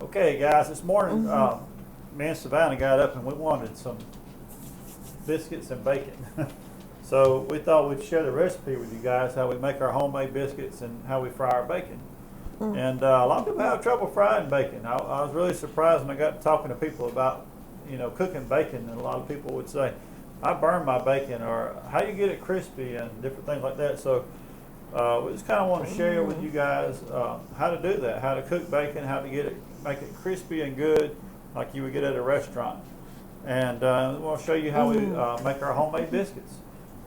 Okay, guys, this morning me and Savannah got up and we wanted some biscuits and bacon. So we thought we'd share the recipe with you guys, how we make our homemade biscuits and how we fry our bacon. And a lot of people have trouble frying bacon. I was really surprised when I got talking to people about, cooking bacon, and a lot of people would say, I burn my bacon, or how you get it crispy and different things like that. So we just kind of want to share with you guys how to do that, how to cook bacon, how to make it crispy and good like you would get at a restaurant. And we'll show you how we make our homemade biscuits.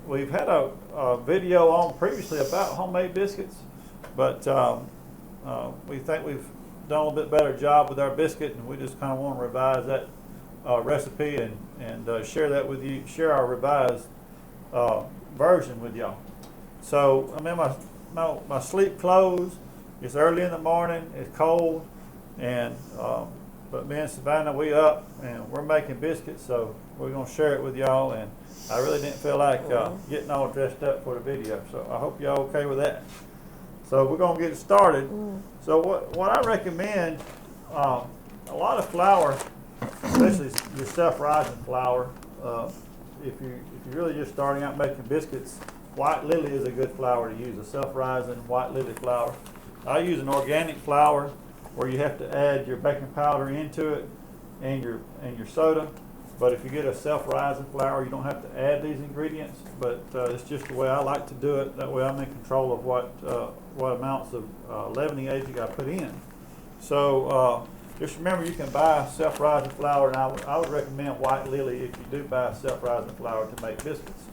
We've had a video on previously about homemade biscuits, but we think we've done a little bit better job with our biscuit, and we just kind of want to revise that recipe and share that with you, share our revised version with y'all. So I'm in my sleep clothes. It's early in the morning. It's cold, and but me and Savannah, we up and we're making biscuits. So we're gonna share it with y'all. And I really didn't feel like getting all dressed up for the video. So I hope y'all okay with that. So we're gonna get started. So what I recommend, a lot of flour, especially your self-rising flour. If you're really just starting out making biscuits, White Lily is a good flour to use, a self-rising White Lily flour. I use an organic flour where you have to add your baking powder into it and your soda. But if you get a self-rising flour, you don't have to add these ingredients. But it's just the way I like to do it. That way I'm in control of what amounts of leavening agent I put in. So just remember, you can buy self-rising flour, and I would recommend White Lily if you do buy self-rising flour to make biscuits.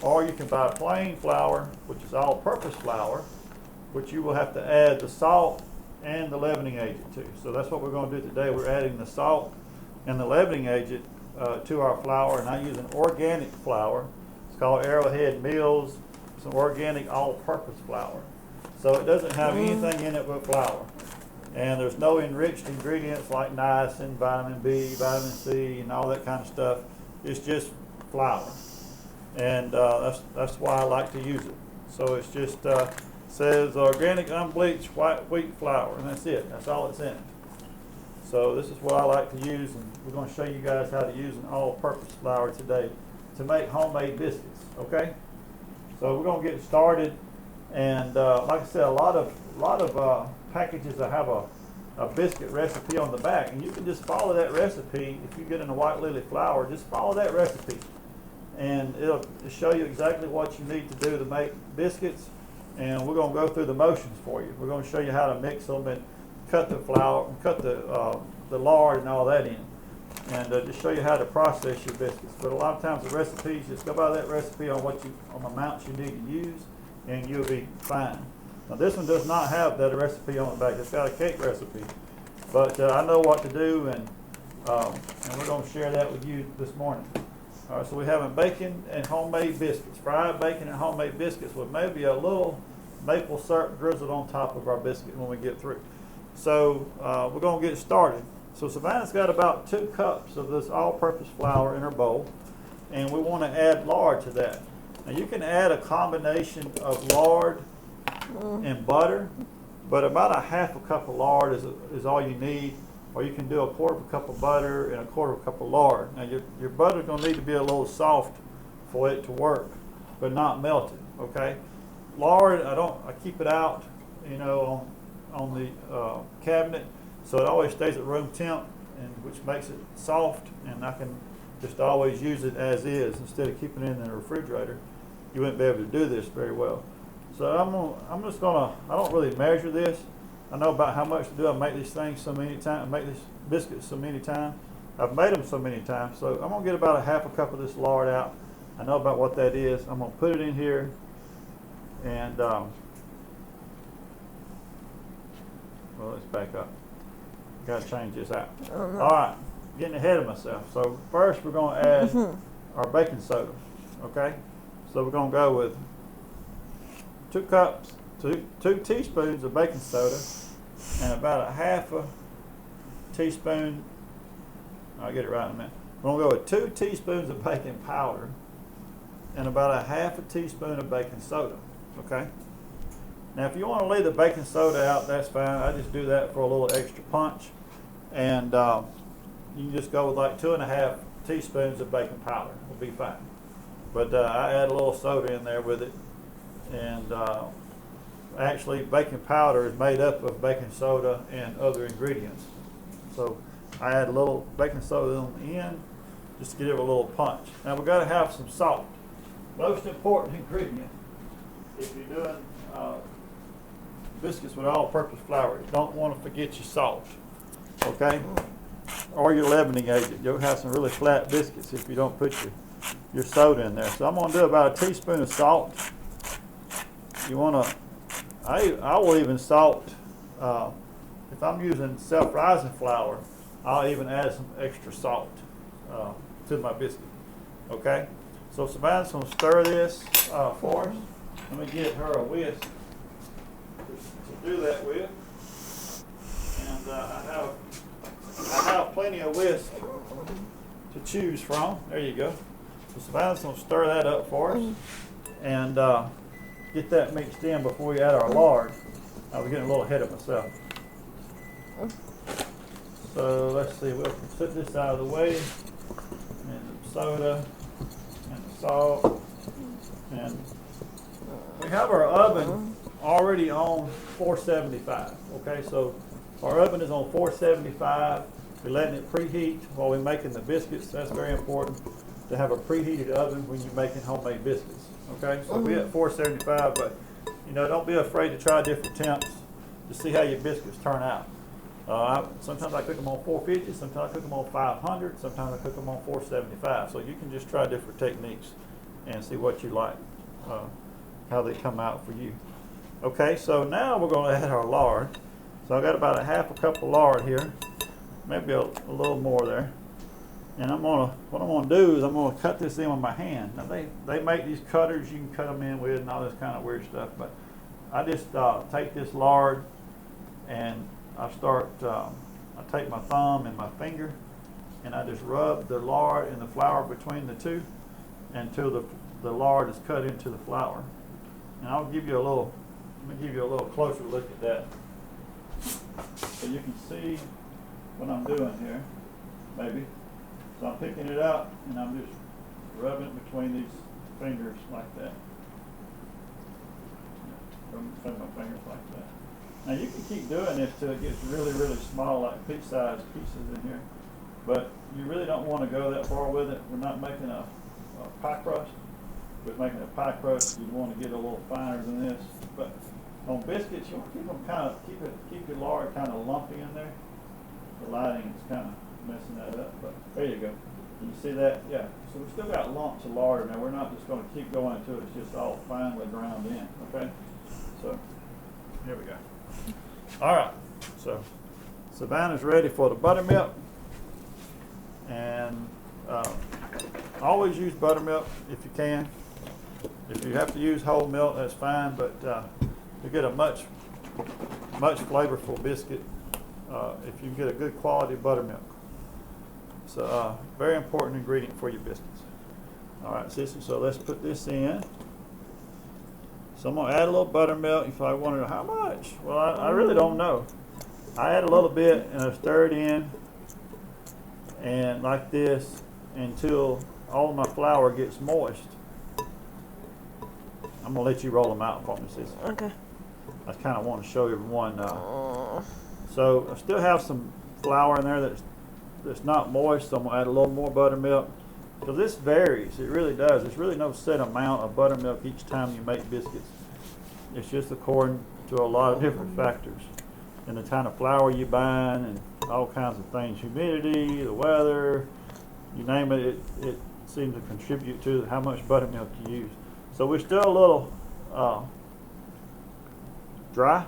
Or you can buy plain flour, which is all-purpose flour, which you will have to add the salt and the leavening agent to. So that's what we're going to do today. We're adding the salt and the leavening agent to our flour, and I use an organic flour. It's called Arrowhead Mills. It's an organic all-purpose flour. So it doesn't have anything in it but flour. And there's no enriched ingredients like niacin, vitamin B, vitamin C, and all that kind of stuff. It's just flour. And that's why I like to use it. So it's just says organic unbleached white wheat flour, and that's it. That's all it's in. So this is what I like to use, and we're going to show you guys how to use an all-purpose flour today to make homemade biscuits. Okay? So we're going to get started, and like I said, a lot of packages that have a biscuit recipe on the back, and you can just follow that recipe. If you get in a White Lily flour, just follow that recipe, and it'll show you exactly what you need to do to make biscuits. And we're going to go through the motions for you. We're going to show you how to mix them and cut the flour, cut the lard and all that in, and just show you how to process your biscuits. But a lot of times the recipes, just go by that recipe on the amounts you need to use, and you'll be fine. Now this one does not have that recipe on the back. It's got a cake recipe, but I know what to do, and we're going to share that with you this morning. All right, so we're having bacon and homemade biscuits, fried bacon and homemade biscuits with maybe a little maple syrup drizzled on top of our biscuit when we get through. So we're going to get started. So Savannah's got about 2 cups of this all-purpose flour in her bowl, and we want to add lard to that. Now you can add a combination of lard and butter, but about a half a cup of lard is all you need. Or you can do a quarter of a cup of butter and a quarter of a cup of lard. Now your butter's going to need to be a little soft for it to work, but not melted. Okay, lard I keep it out, on the cabinet, so it always stays at room temp, and which makes it soft, and I can just always use it as is instead of keeping it in the refrigerator. You wouldn't be able to do this very well. So I don't really measure this. I know about how much to do. I make these things so many times. I make these biscuits so many times. I've made them so many times. So I'm going to get about a half a cup of this lard out. I know about what that is. I'm going to put it in here. And, well, let's back up. Got to change this out. All right. Getting ahead of myself. So first we're going to add our baking soda. Okay? So we're going to go with 2 teaspoons of baking soda, and about a half a teaspoon, I'll get it right in a minute. We're going to go with 2 teaspoons of baking powder and about a half a teaspoon of baking soda. Okay? Now if you want to leave the baking soda out, that's fine. I just do that for a little extra punch. And you can just go with like 2.5 teaspoons of baking powder. It'll be fine. But I add a little soda in there with it. And actually, baking powder is made up of baking soda and other ingredients. So I add a little baking soda on the end just to give it a little punch. Now we've got to have some salt. Most important ingredient if you're doing biscuits with all-purpose flour, you don't want to forget your salt, okay? Or your leavening agent. You'll have some really flat biscuits if you don't put your soda in there. So I'm going to do about a teaspoon of salt. You want to, I will even salt, if I'm using self-rising flour, I'll even add some extra salt to my biscuit, okay? So Savannah's going to stir this for us. Let me get her a whisk to do that with. And I have plenty of whisk to choose from. There you go. So Savannah's going to stir that up for us and get that mixed in before we add our lard. I was getting a little ahead of myself. So let's see, we'll set this out of the way. And the soda and the salt. And we have our oven already on 475. Okay, so our oven is on 475. We're letting it preheat while we're making the biscuits. That's very important to have a preheated oven when you're making homemade biscuits. Okay, so we're at 475, but you know, don't be afraid to try different temps to see how your biscuits turn out. Sometimes I cook them on 450, sometimes I cook them on 500, sometimes I cook them on 475. So you can just try different techniques and see what you like, how they come out for you. Okay, so now we're going to add our lard. So I got about a half a cup of lard here, maybe a little more there. And what I'm going to do is I'm going to cut this in with my hand. Now they make these cutters you can cut them in with and all this kind of weird stuff, but I just take this lard and I take my thumb and my finger and I just rub the lard and the flour between the two until the lard is cut into the flour. And let me give you a little closer look at that. So you can see what I'm doing here, maybe. So I'm picking it up and I'm just rubbing it between these fingers like that. Rubbing between my fingers like that. Now you can keep doing this till it gets really, really small, like pea-sized pieces in here. But you really don't want to go that far with it. We're not making a pie crust. We're making a pie crust. You want to get a little finer than this. But on biscuits, you want to keep them keep your lard kind of lumpy in there. The lighting is kind of messing that up, but there you go. You see that? Yeah. So we still got lumps of lard in there. We're not just going to keep going until it's just all finely ground in. Okay. So here we go. All right. So Savannah's ready for the buttermilk, and always use buttermilk if you can. If you have to use whole milk, that's fine, but you get a much flavorful biscuit if you get a good quality buttermilk. It's a very important ingredient for your biscuits. All right, sister, so let's put this in. So I'm going to add a little buttermilk. If I want to know how much, well, I really don't know. I add a little bit and I stir it in and like this until all of my flour gets moist. I'm going to let you roll them out for me, sister. Okay. I kind of want to show everyone. So I still have some flour in there that's not moist, so I'm going to add a little more buttermilk. Because this varies, it really does. There's really no set amount of buttermilk each time you make biscuits. It's just according to a lot of different factors. And the kind of flour you're buying and all kinds of things. Humidity, the weather, you name it, it seems to contribute to how much buttermilk you use. So we're still a little dry.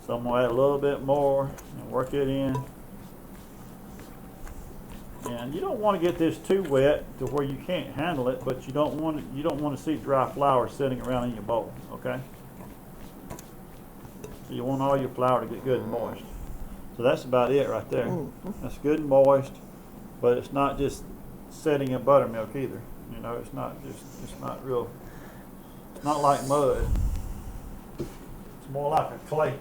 So I'm going to add a little bit more and work it in. And you don't want to get this too wet to where you can't handle it, but you don't want to see dry flour sitting around in your bowl, okay? So you want all your flour to get good and moist. So that's about it right there. That's good and moist, but it's not just setting in buttermilk either. You know, it's not like mud. It's more like a clay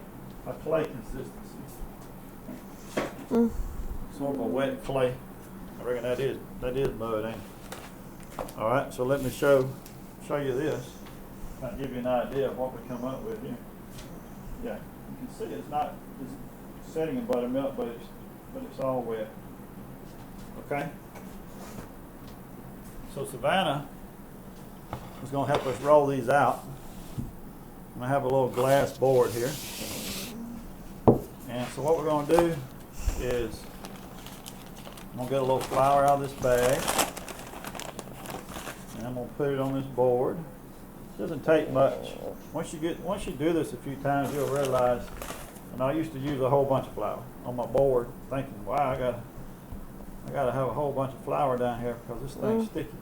consistency. Sort of a wet clay. I reckon that is mud, ain't it? All right, so let me show you this. Kind of give you an idea of what we come up with here. Yeah, you can see it's not setting in buttermilk, but it's all wet. Okay. So Savannah is going to help us roll these out. I'm going to have a little glass board here. And so what we're going to do is I'm going to get a little flour out of this bag. And I'm going to put it on this board. It doesn't take much. Once you do this a few times, you'll realize, and I used to use a whole bunch of flour on my board, thinking, wow, I gotta have a whole bunch of flour down here because this thing's sticky.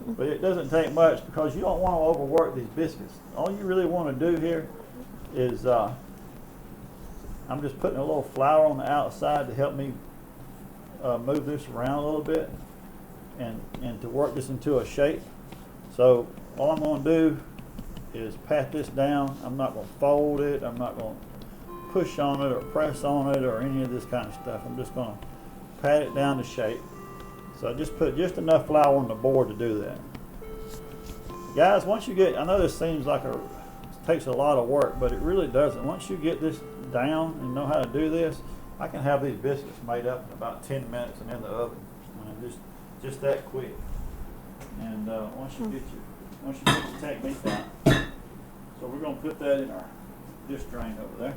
But it doesn't take much because you don't want to overwork these biscuits. All you really want to do here is I'm just putting a little flour on the outside to help me move this around a little bit and to work this into a shape. So all I'm going to do is pat this down. I'm not going to fold it. I'm not going to push on it or press on it or any of this kind of stuff. I'm just going to pat it down to shape. So I just put just enough flour on the board to do that. Guys, once you get, I know this seems like it takes a lot of work, but it really doesn't. Once you get this down and know how to do this, I can have these biscuits made up in about 10 minutes and in the oven. I mean, just that quick. And once you get your technique down, so we're going to put that in our dish drain over there.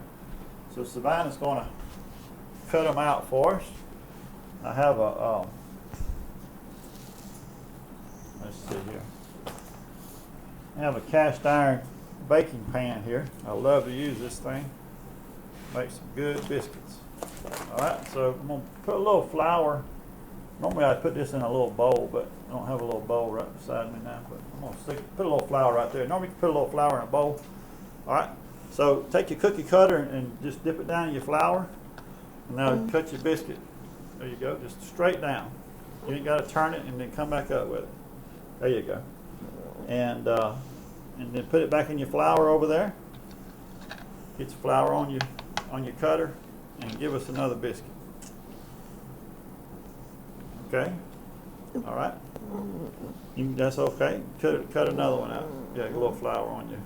So Savannah's going to cut them out for us. I have a let's see here. I have a cast iron baking pan here. I love to use this thing. Make some good biscuits. All right, so I'm going to put a little flour. Normally I'd put this in a little bowl, but I don't have a little bowl right beside me now. But I'm going to put a little flour right there. Normally you can put a little flour in a bowl. All right, so take your cookie cutter and just dip it down in your flour. And now cut your biscuit. There you go, just straight down. You ain't got to turn it and then come back up with it. There you go. And then put it back in your flour over there. Get your flour on your cutter and give us another biscuit. Okay? All right? That's okay. Cut another one out. Yeah, a little flour on you.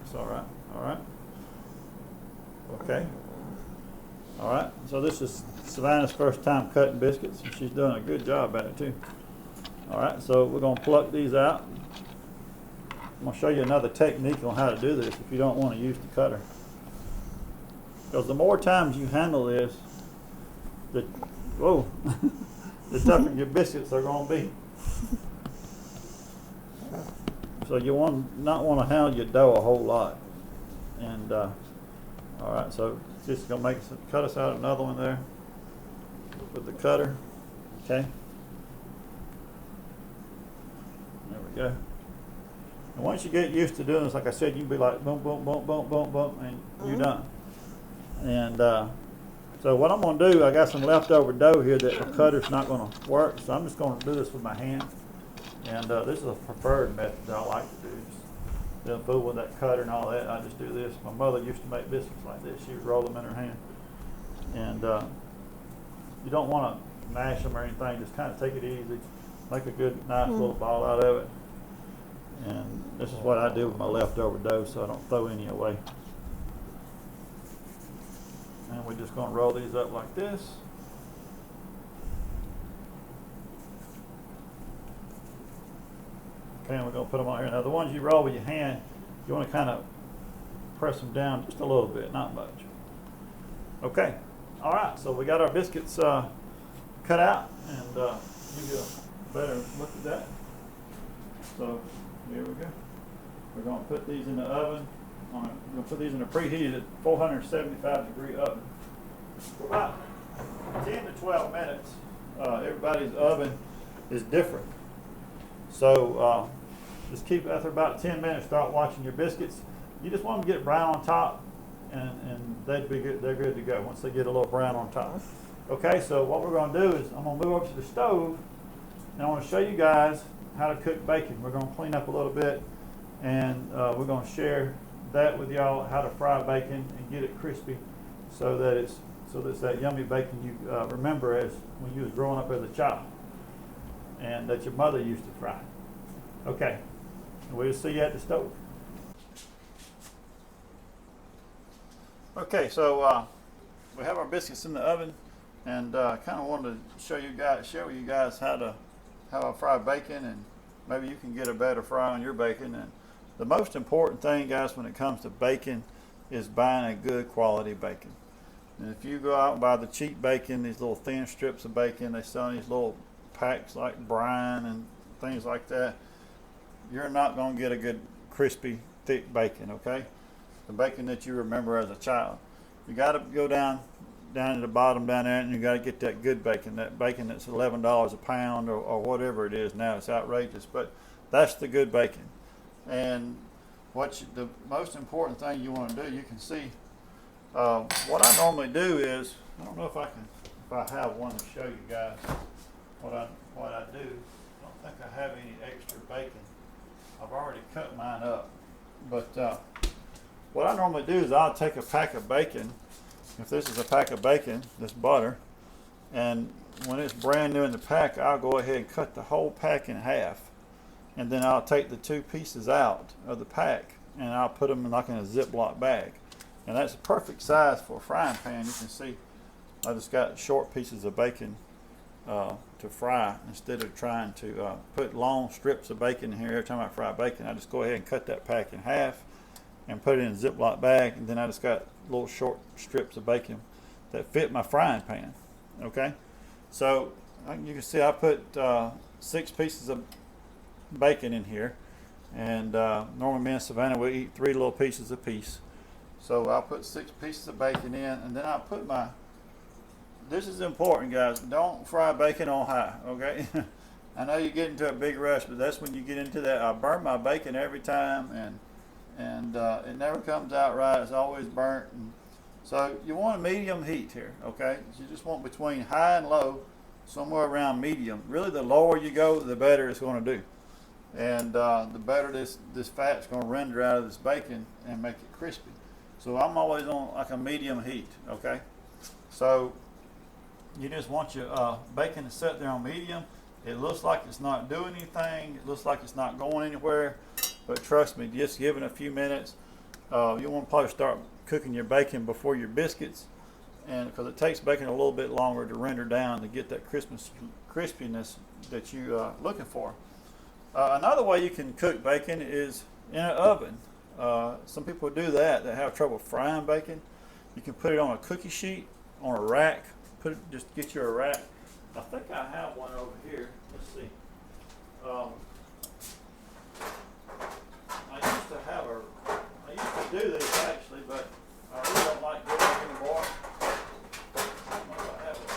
It's all right. All right? Okay. All right. So this is Savannah's first time cutting biscuits, and she's doing a good job at it too. All right. So we're going to pluck these out. I'm going to show you another technique on how to do this if you don't want to use the cutter. Because the more times you handle this, the tougher your biscuits are going to be. So you not want to handle your dough a whole lot. And all right, so just gonna cut us out another one there with the cutter. Okay. There we go. And once you get used to doing this, like I said, you can be like boom, boom, boom, boom, boom, boom, and you're done. And so what I'm going to do, I got some leftover dough here that the cutter's not going to work, so I'm just going to do this with my hand. And this is a preferred method that I like to do. Just don't fool with that cutter and all that. I just do this. My mother used to make biscuits like this. She would roll them in her hand. And you don't want to mash them or anything. Just kind of take it easy. Make a good, nice little ball out of it. And this is what I do with my leftover dough so I don't throw any away. And we're just going to roll these up like this. Okay, and we're going to put them on here. Now the ones you roll with your hand, you want to kind of press them down just a little bit, not much. Okay, all right, so we got our biscuits cut out, and give you a better look at that. So here we go. We're going to put these in the oven. We're going to put these in a preheated 475-degree oven for about 10 to 12 minutes. Everybody's oven is different. So just keep after about 10 minutes, start watching your biscuits. You just want them to get brown on top, and they'd be good. They're good to go once they get a little brown on top. Okay, so what we're going to do is I'm going to move over to the stove, and I want to show you guys how to cook bacon. We're going to clean up a little bit, and we're going to share that with y'all, how to fry bacon and get it crispy so that it's so that's that yummy bacon you remember as when you was growing up as a child, and that your mother used to fry. Okay, we'll see you at the stove. Okay, so we have our biscuits in the oven, and kind of wanted to share with you guys how I fry bacon, and maybe you can get a better fry on your bacon. And the most important thing, guys, when it comes to bacon is buying a good quality bacon. And if you go out and buy the cheap bacon, these little thin strips of bacon, they sell in these little packs like brine and things like that, you're not going to get a good crispy thick bacon. Okay, the bacon that you remember as a child. You got to go down to the bottom down there, and you got to get that good bacon, that bacon that's $11 a pound or whatever it is now. It's outrageous, but that's the good bacon. And the most important thing you want to do, you can see what I normally do is, I don't know if I have one to show you guys what I do. I don't think I have any extra bacon. I've already cut mine up, but what I normally do is I'll take a pack of bacon. If this is a pack of bacon, this butter, and when it's brand new in the pack, I'll go ahead and cut the whole pack in half, and then I'll take the 2 pieces out of the pack and I'll put them like in a Ziploc bag, and that's a perfect size for a frying pan. You can see I just got short pieces of bacon to fry, instead of trying to put long strips of bacon in here every time I fry bacon. I just go ahead and cut that pack in half and put it in a Ziploc bag, and then I just got little short strips of bacon that fit my frying pan. Okay, so you can see I put 6 pieces of bacon in here, and normally me and Savannah will eat 3 little pieces a piece. So I'll put 6 pieces of bacon in, and then I'll put this is important, guys, don't fry bacon on high, okay? I know you get into a big rush, but that's when you get into that. I burn my bacon every time, and it never comes out right. It's always burnt. And so you want a medium heat here, okay? You just want between high and low, somewhere around medium. Really, the lower you go, the better it's going to do, and the better this fat's going to render out of this bacon and make it crispy. So I'm always on like a medium heat, okay? So you just want your bacon to sit there on medium. It looks like it's not doing anything. It looks like it's not going anywhere. But trust me, just give it a few minutes. You want to probably start cooking your bacon before your biscuits, and because it takes bacon a little bit longer to render down to get that crispiness that you're looking for. Another way you can cook bacon is in an oven. Some people do that have trouble frying bacon. You can put it on a cookie sheet, on a rack. Just get you a rack. I think I have one over here. Let's see. I used to do this actually, but I really don't like doing it anymore. I don't know if I have it.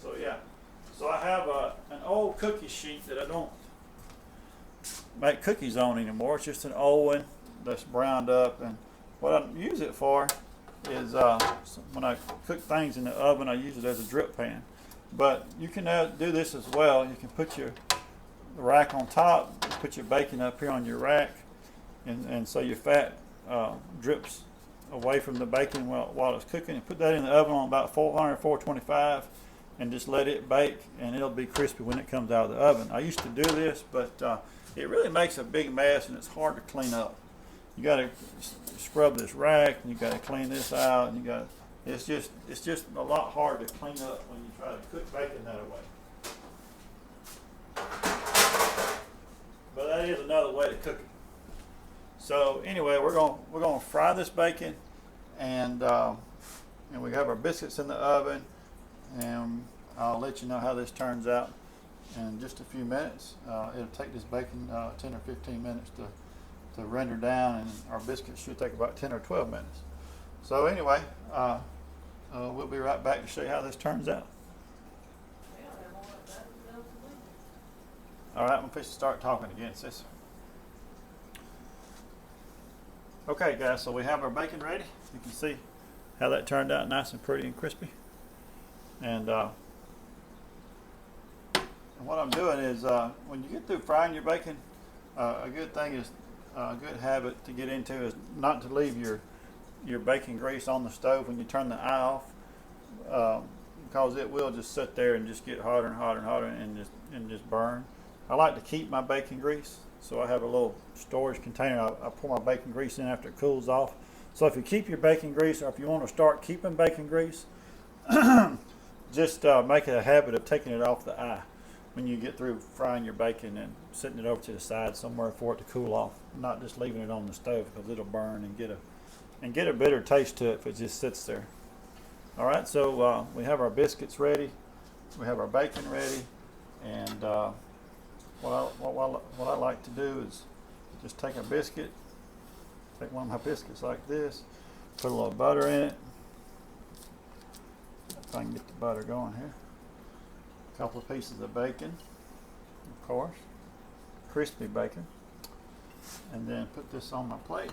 So yeah. So I have an old cookie sheet that I don't make cookies on anymore. It's just an old one that's browned up, and what I use it for is when I cook things in the oven, I use it as a drip pan. But you can do this as well. You can put the rack on top, put your bacon up here on your rack, and so your fat drips away from the bacon while it's cooking. And put that in the oven on about 400, 425, and just let it bake, and it'll be crispy when it comes out of the oven. I used to do this, but it really makes a big mess, and it's hard to clean up. You got to scrub this rack, and you got to clean this out, and it's just a lot harder to clean up when you try to cook bacon that way. But that is another way to cook it. So anyway, we're going to fry this bacon, and we have our biscuits in the oven, and I'll let you know how this turns out in just a few minutes. It'll take this bacon 10 or 15 minutes to render down, and our biscuits should take about 10 or 12 minutes. So anyway, we'll be right back to show you how this turns out. All right, I'm going to start talking again, sis. Okay, guys, so we have our bacon ready. You can see how that turned out, nice and pretty and crispy. And what I'm doing is when you get through frying your bacon, a good thing is good habit to get into is not to leave your bacon grease on the stove when you turn the eye off, because it will just sit there and just get hotter and hotter and hotter and just burn. I like to keep my bacon grease, so I have a little storage container. I pour my bacon grease in after it cools off. So if you keep your bacon grease, or if you want to start keeping bacon grease, just make it a habit of taking it off the eye when you get through frying your bacon and setting it over to the side somewhere for it to cool off, not just leaving it on the stove, because it'll burn and get a bitter taste to it if it just sits there. All right, so we have our biscuits ready, we have our bacon ready, and what I like to do is just take a biscuit, take one of my biscuits like this, put a little butter in it. If I can get the butter going here. A couple of pieces of bacon, of course, crispy bacon, and then put this on my plate.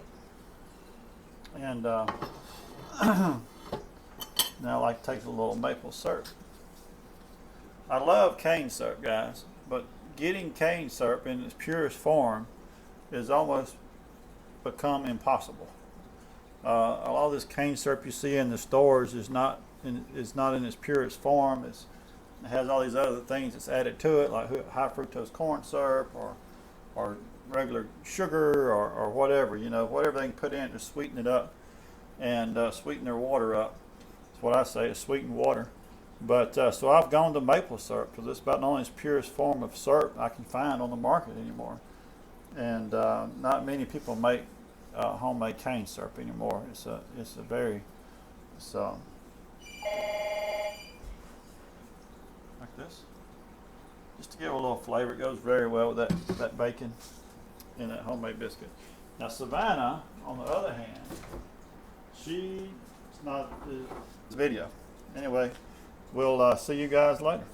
And now I like to take a little maple syrup. I love cane syrup, guys, but getting cane syrup in its purest form is almost become impossible. A lot of this cane syrup you see in the stores is not in its purest form. It has all these other things that's added to it, like high fructose corn syrup or regular sugar or whatever, whatever they can put in to sweeten it up and sweeten their water up. That's what I say, is sweeten water. But so I've gone to maple syrup, because it's about the only purest form of syrup I can find on the market anymore. And not many people make homemade cane syrup anymore. It's like this, just to give a little flavor. It goes very well with that bacon and that homemade biscuit. Now Savannah, on the other hand, she's not the video. Anyway, we'll see you guys later.